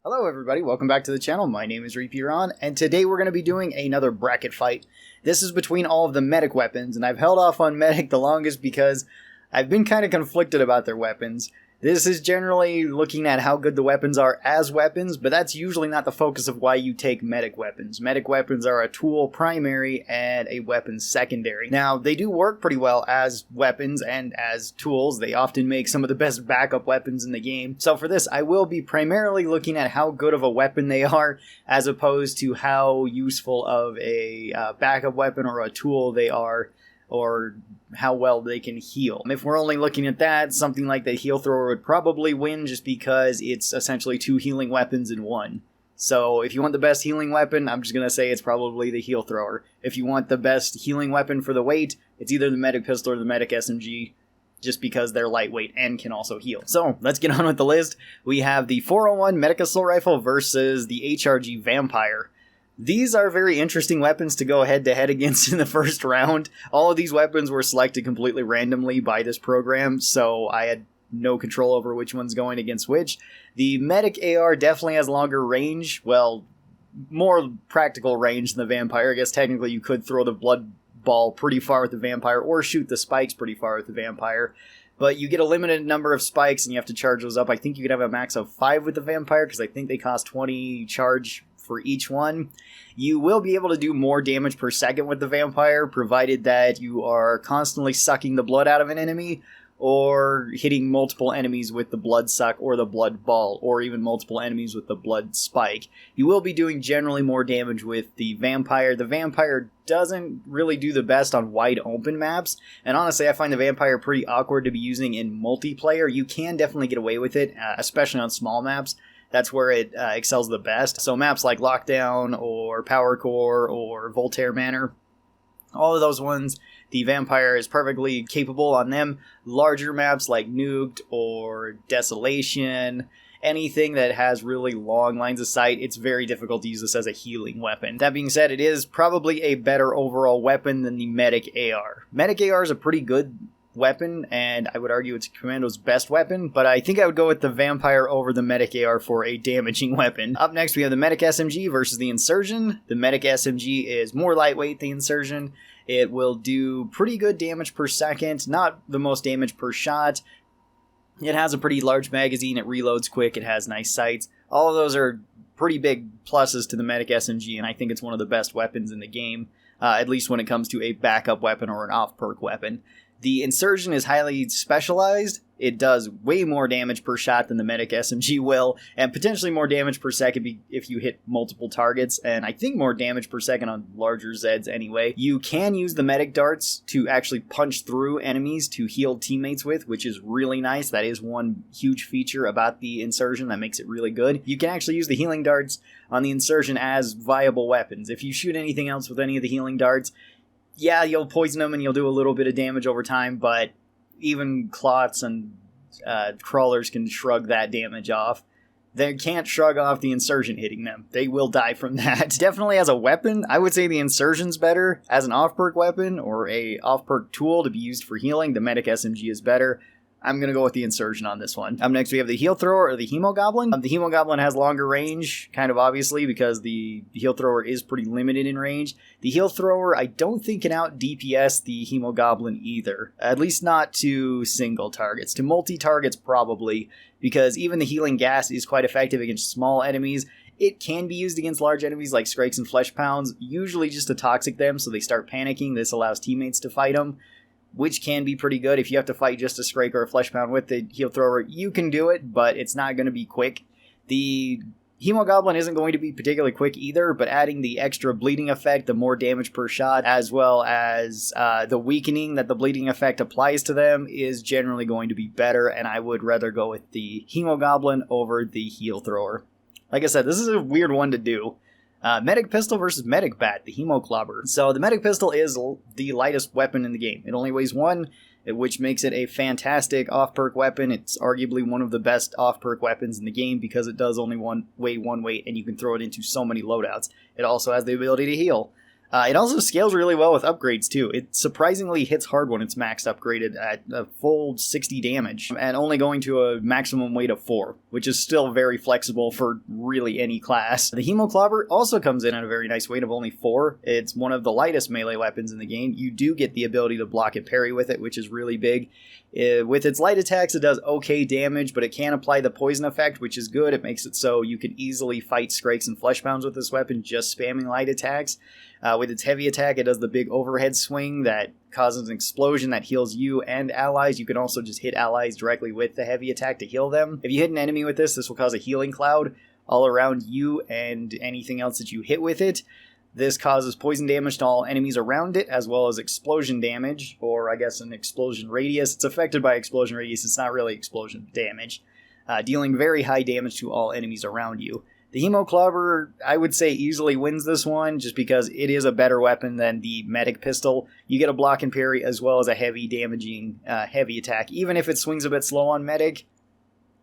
Hello everybody, welcome back to the channel. My name is Repeateron, and today we're going to be doing another bracket fight. This is between all of the medic weapons, and I've held off on medic the longest because I've been kind of conflicted about their weapons. This is generally looking at how good the weapons are as weapons, but that's usually not the focus of why you take medic weapons. Medic weapons are a tool primary and a weapon secondary. Now, they do work pretty well as weapons and as tools. They often make some of the best backup weapons in the game. So for this, I will be primarily looking at how good of a weapon they are, as opposed to how useful of a backup weapon or a tool they are, or how well they can heal. If we're only looking at that, something like the heal thrower would probably win just because it's essentially two healing weapons in one. So if you want the best healing weapon, I'm just going to say it's probably the heal thrower. If you want the best healing weapon for the weight, it's either the medic pistol or the medic SMG, just because they're lightweight and can also heal. So let's get on with the list. We have the 401 medic assault rifle versus the HRG vampire. These are very interesting weapons to go head-to-head against in the first round. All of these weapons were selected completely randomly by this program, so I had no control over which one's going against which. The medic AR definitely has longer range, well, more practical range than the vampire. I guess technically you could throw the blood ball pretty far with the vampire, or shoot the spikes pretty far with the vampire. But you get a limited number of spikes, and you have to charge those up. I think you could have a max of 5 with the vampire, because I think they cost 20 charge for each one. You will be able to do more damage per second with the vampire, provided that you are constantly sucking the blood out of an enemy, or hitting multiple enemies with the blood suck or the blood ball, or even multiple enemies with the blood spike. You will be doing generally more damage with the vampire. The vampire doesn't really do the best on wide open maps, and honestly I find the vampire pretty awkward to be using in multiplayer. You can definitely get away with it, especially on small maps. That's where it excels the best. So maps like Lockdown or Power Core or Voltaire Manor, all of those ones, the vampire is perfectly capable on them. Larger maps like Nuked or Desolation, anything that has really long lines of sight, it's very difficult to use this as a healing weapon. That being said, it is probably a better overall weapon than the Medic AR. Medic AR is a pretty good weapon, and I would argue it's Commando's best weapon, but I think I would go with the Vampire over the Medic AR for a damaging weapon. Up next, we have the Medic SMG versus the Insertion. The Medic SMG is more lightweight than the Insertion. It will do pretty good damage per second, not the most damage per shot. It has a pretty large magazine, it reloads quick, it has nice sights. All of those are pretty big pluses to the Medic SMG, and I think it's one of the best weapons in the game, at least when it comes to a backup weapon or an off-perk weapon. The Insertion is highly specialized. It does way more damage per shot than the Medic SMG will, and potentially more damage per second if you hit multiple targets, and I think more damage per second on larger Zeds anyway. You can use the Medic darts to actually punch through enemies to heal teammates with, which is really nice. That is one huge feature about the Insertion that makes it really good. You can actually use the healing darts on the Insertion as viable weapons. If you shoot anything else with any of the healing darts, yeah, you'll poison them and you'll do a little bit of damage over time, but even clots and crawlers can shrug that damage off. They can't shrug off the Insurgent hitting them. They will die from that. Definitely as a weapon, I would say the Insurgent's better. As an off-perk weapon or a off-perk tool to be used for healing, the Medic SMG is better. I'm going to go with the Insurgent on this one. Up next, we have the Heal Thrower, or the Hemoblin. The Hemoblin has longer range, kind of obviously, because the Heal Thrower is pretty limited in range. The Heal Thrower, I don't think can out-DPS the Hemoblin either. At least not to single targets. To multi-targets, probably, because even the Healing Gas is quite effective against small enemies. It can be used against large enemies like Skrakes and Flesh Pounds, usually just to toxic them so they start panicking. This allows teammates to fight them, which can be pretty good. If you have to fight just a Skrake or a Flesh Pound with the Heal Thrower, you can do it, but it's not going to be quick. The Hemoblin isn't going to be particularly quick either, but adding the extra bleeding effect, the more damage per shot, as well as the weakening that the bleeding effect applies to them is generally going to be better, and I would rather go with the Hemoblin over the Heal Thrower. Like I said, this is a weird one to do. Medic Pistol versus Medic Bat, the Hemoclopper. So the Medic Pistol is the lightest weapon in the game. It only weighs 1, which makes it a fantastic off-perk weapon. It's arguably one of the best off-perk weapons in the game because it does only weigh one weight, and you can throw it into so many loadouts. It also has the ability to heal. It also scales really well with upgrades too. It surprisingly hits hard when it's maxed upgraded at a full 60 damage, and only going to a maximum weight of 4, which is still very flexible for really any class. The Hemoclopper also comes in at a very nice weight of only 4. It's one of the lightest melee weapons in the game. You do get the ability to block and parry with it, which is really big. With its light attacks, it does okay damage, but it can apply the poison effect, which is good. It makes it so you can easily fight Skrakes and Fleshpounds with this weapon, just spamming light attacks. With its heavy attack, it does the big overhead swing that causes an explosion that heals you and allies. You can also just hit allies directly with the heavy attack to heal them. If you hit an enemy with this will cause a healing cloud all around you and anything else that you hit with it. This causes poison damage to all enemies around it, as well as explosion damage, or I guess an explosion radius. It's affected by explosion radius, it's not really explosion damage. Dealing very high damage to all enemies around you. The Hemoclobber, I would say, easily wins this one, just because it is a better weapon than the Medic Pistol. You get a block and parry, as well as a heavy damaging heavy attack. Even if it swings a bit slow on Medic,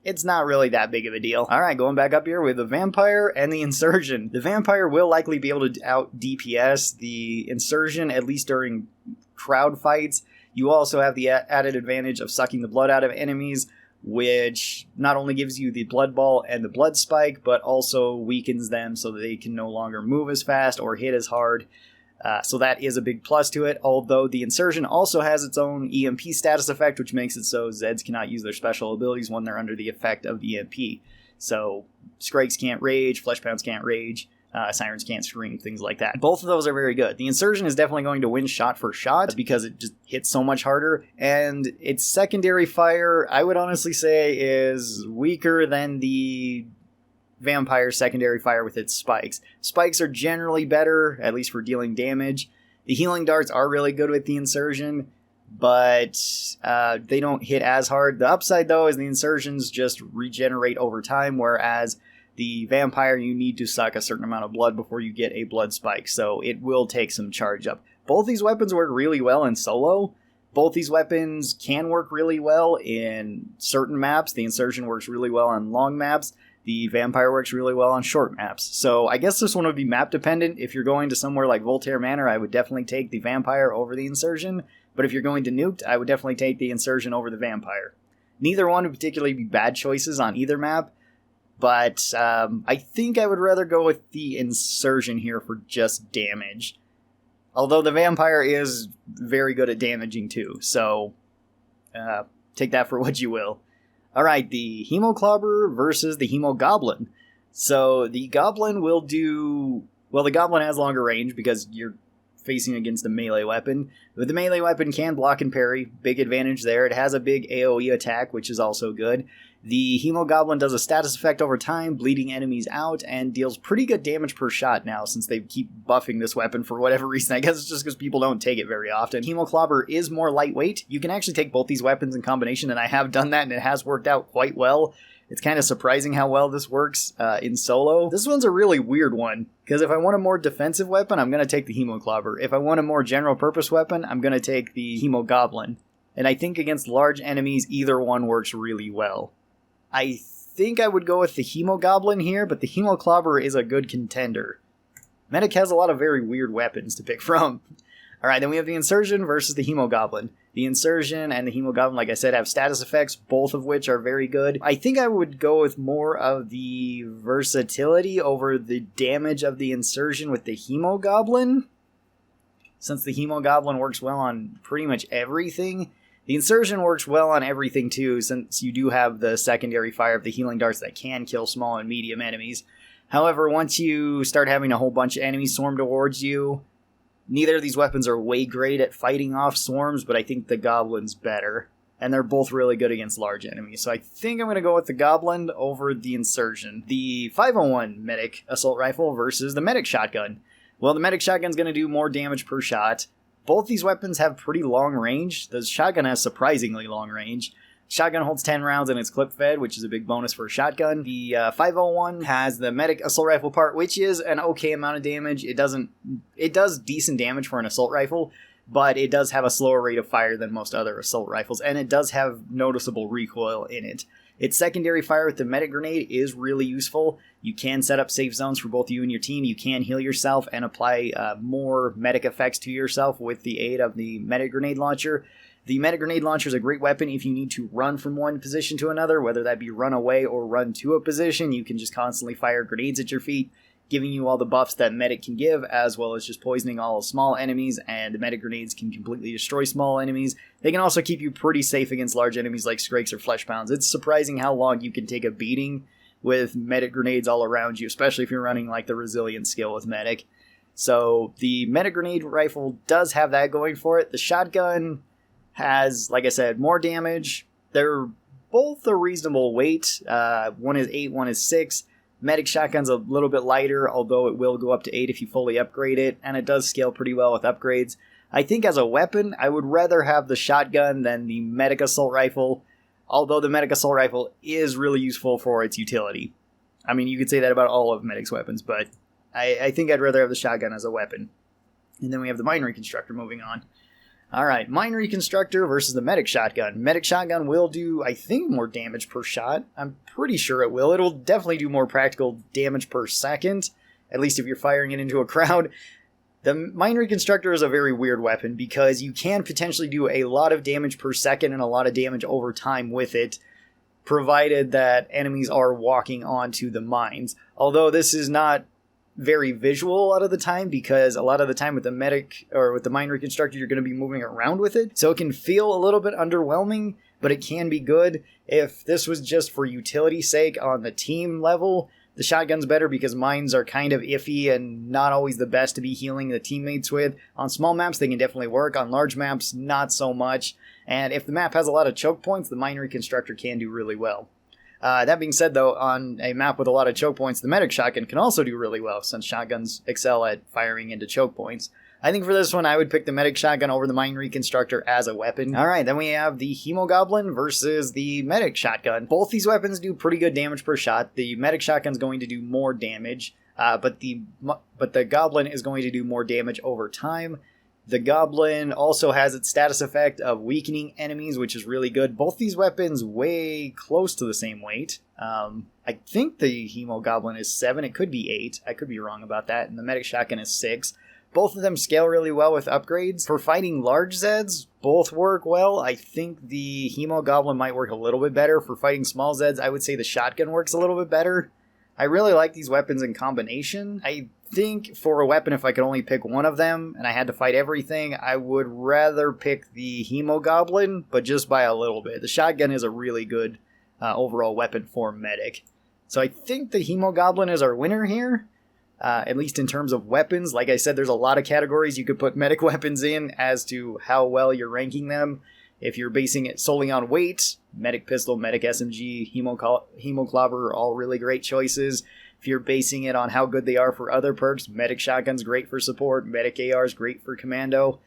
it's not really that big of a deal. Alright, going back up here with the Vampire and the Insurgent. The Vampire will likely be able to out DPS the Insurgent, at least during crowd fights. You also have the added advantage of sucking the blood out of enemies, which not only gives you the blood ball and the blood spike, but also weakens them so that they can no longer move as fast or hit as hard. So that is a big plus to it, although the Insertion also has its own EMP status effect, which makes it so Zeds cannot use their special abilities when they're under the effect of the EMP. So Skrakes can't rage, Fleshpounds can't rage, Sirens can't scream, things like that. Both of those are very good. The Insertion is definitely going to win shot for shot because it just hits so much harder, and its secondary fire, I would honestly say, is weaker than the Vampire's secondary fire with its spikes. Spikes are generally better, at least for dealing damage. The healing darts are really good with the Insertion, but they don't hit as hard. The upside, though, is the Insertions just regenerate over time, whereas the Vampire, you need to suck a certain amount of blood before you get a blood spike, so it will take some charge up. Both these weapons work really well in solo. Both these weapons can work really well in certain maps. The Insertion works really well on long maps. The Vampire works really well on short maps. So I guess this one would be map dependent. If you're going to somewhere like Voltaire Manor, I would definitely take the Vampire over the Insertion. But if you're going to Nuked, I would definitely take the Insertion over the Vampire. Neither one would particularly be bad choices on either map. But I think I would rather go with the Insertion here for just damage. Although the Vampire is very good at damaging too. So take that for what you will. Alright, the Hemoclobber versus the Hemogoblin. So the Goblin will do... Well, the Goblin has longer range because you're facing against a melee weapon. But the melee weapon can block and parry. Big advantage there. It has a big AoE attack, which is also good. The Hemogoblin does a status effect over time, bleeding enemies out, and deals pretty good damage per shot now, since they keep buffing this weapon for whatever reason. I guess it's just because people don't take it very often. Hemoclopper is more lightweight. You can actually take both these weapons in combination, and I have done that, and it has worked out quite well. It's kind of surprising how well this works in solo. This one's a really weird one, because if I want a more defensive weapon, I'm going to take the Hemoclopper. If I want a more general purpose weapon, I'm going to take the Hemogoblin. And I think against large enemies, either one works really well. I think I would go with the Hemogoblin here, but the Hemoclopper is a good contender. Medic has a lot of very weird weapons to pick from. Alright, then we have the Insertion versus the Hemogoblin. The Insertion and the Hemogoblin, like I said, have status effects, both of which are very good. I think I would go with more of the versatility over the damage of the Insertion with the Hemogoblin. Since the Hemogoblin works well on pretty much everything, the Insertion works well on everything too, since you do have the secondary fire of the healing darts that can kill small and medium enemies. However, once you start having a whole bunch of enemies swarm towards you, neither of these weapons are way great at fighting off swarms, but I think the Goblin's better. And they're both really good against large enemies, so I think I'm going to go with the Goblin over the Insertion. The 501 Medic Assault Rifle versus the Medic Shotgun. Well, the Medic Shotgun's going to do more damage per shot. Both these weapons have pretty long range. The shotgun has surprisingly long range. Shotgun holds 10 rounds and it's clip fed, which is a big bonus for a shotgun. The 501 has the Medic Assault Rifle part, which is an okay amount of damage. It does decent damage for an assault rifle, but it does have a slower rate of fire than most other assault rifles, and it does have noticeable recoil in it. Its secondary fire with the medic grenade is really useful. You can set up safe zones for both you and your team. You can heal yourself and apply more medic effects to yourself with the aid of the medic grenade launcher. The medic grenade launcher is a great weapon if you need to run from one position to another, whether that be run away or run to a position. You can just constantly fire grenades at your feet, giving you all the buffs that medic can give, as well as just poisoning all small enemies, and the medic grenades can completely destroy small enemies. They can also keep you pretty safe against large enemies like Skrakes or Flesh Pounds. It's surprising how long you can take a beating with medic grenades all around you, especially if you're running like the resilience skill with medic. So the medic grenade rifle does have that going for it. The shotgun has, like I said, more damage. They're both a reasonable weight. One is 8, one is 6. Medic shotgun's a little bit lighter, although it will go up to 8 if you fully upgrade it, and it does scale pretty well with upgrades. I think as a weapon, I would rather have the shotgun than the medic assault rifle, although the medic assault rifle is really useful for its utility. I mean, you could say that about all of medic's weapons, but I think I'd rather have the shotgun as a weapon. And then we have the Mine Reconstructor moving on. Alright, Mine Reconstructor versus the Medic Shotgun. Medic Shotgun will do, I think, more damage per shot. I'm pretty sure it will. It'll definitely do more practical damage per second, at least if you're firing it into a crowd. The Mine Reconstructor is a very weird weapon because you can potentially do a lot of damage per second and a lot of damage over time with it, provided that enemies are walking onto the mines. Although this is not very visual a lot of the time, because a lot of the time with the medic or with the Mine Reconstructor you're going to be moving around with it, so it can feel a little bit underwhelming, but it can be good. If this was just for utility's sake on the team level, the shotgun's better because mines are kind of iffy and not always the best to be healing the teammates with. On small maps they can definitely work, on large maps not so much, and if the map has a lot of choke points, the Mine Reconstructor can do really well. That being said, though, on a map with a lot of choke points, the medic shotgun can also do really well, since shotguns excel at firing into choke points. I think for this one, I would pick the medic shotgun over the Mine Reconstructor as a weapon. Alright, then we have the Hemoblin versus the medic shotgun. Both these weapons do pretty good damage per shot. The medic shotgun's going to do more damage, but the Goblin is going to do more damage over time. The Goblin also has its status effect of weakening enemies, which is really good. Both these weapons weigh close to the same weight. I think the Hemoblin is 7. It could be 8. I could be wrong about that. And the Medic Shotgun is 6. Both of them scale really well with upgrades. For fighting large Zeds, both work well. I think the Hemoblin might work a little bit better. For fighting small Zeds, I would say the Shotgun works a little bit better. I really like these weapons in combination. I think for a weapon, if I could only pick one of them and I had to fight everything, I would rather pick the Hemoblin, but just by a little bit. The shotgun is a really good overall weapon for medic. So I think the Hemoblin is our winner here, at least in terms of weapons. Like I said, there's a lot of categories you could put medic weapons in as to how well you're ranking them. If you're basing it solely on weight, medic pistol, medic SMG, Hemoclopper are all really great choices. If you're basing it on how good they are for other perks, medic shotgun's great for support, medic AR is great for commando,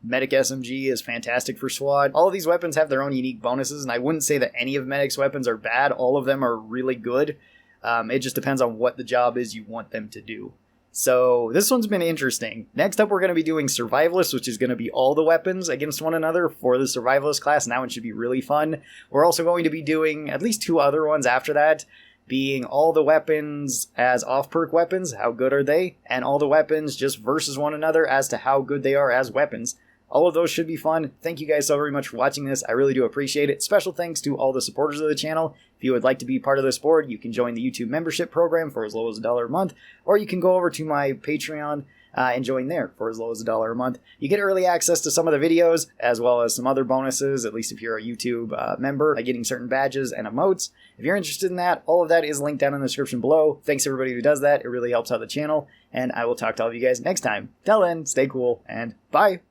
medic SMG is fantastic for SWAT. All of these weapons have their own unique bonuses, and I wouldn't say that any of medic's weapons are bad. All of them are really good. It just depends on what the job is you want them to do. So this one's been interesting. Next up, we're going to be doing Survivalist, which is going to be all the weapons against one another for the Survivalist class, and that one should be really fun. We're also going to be doing at least 2 other ones after that, being all the weapons as off-perk weapons, how good are they, and all the weapons just versus one another as to how good they are as weapons. All of those should be fun. Thank you guys so very much for watching this. I really do appreciate it. Special thanks to all the supporters of the channel. If you would like to be part of this board, you can join the YouTube membership program for as low as $1 a month, or you can go over to my Patreon and join there for as low as $1 a month. You get early access to some of the videos, as well as some other bonuses, at least if you're a YouTube member, like getting certain badges and emotes. If you're interested in that, all of that is linked down in the description below. Thanks everybody who does that. It really helps out the channel, and I will talk to all of you guys next time. Till then, stay cool, and bye!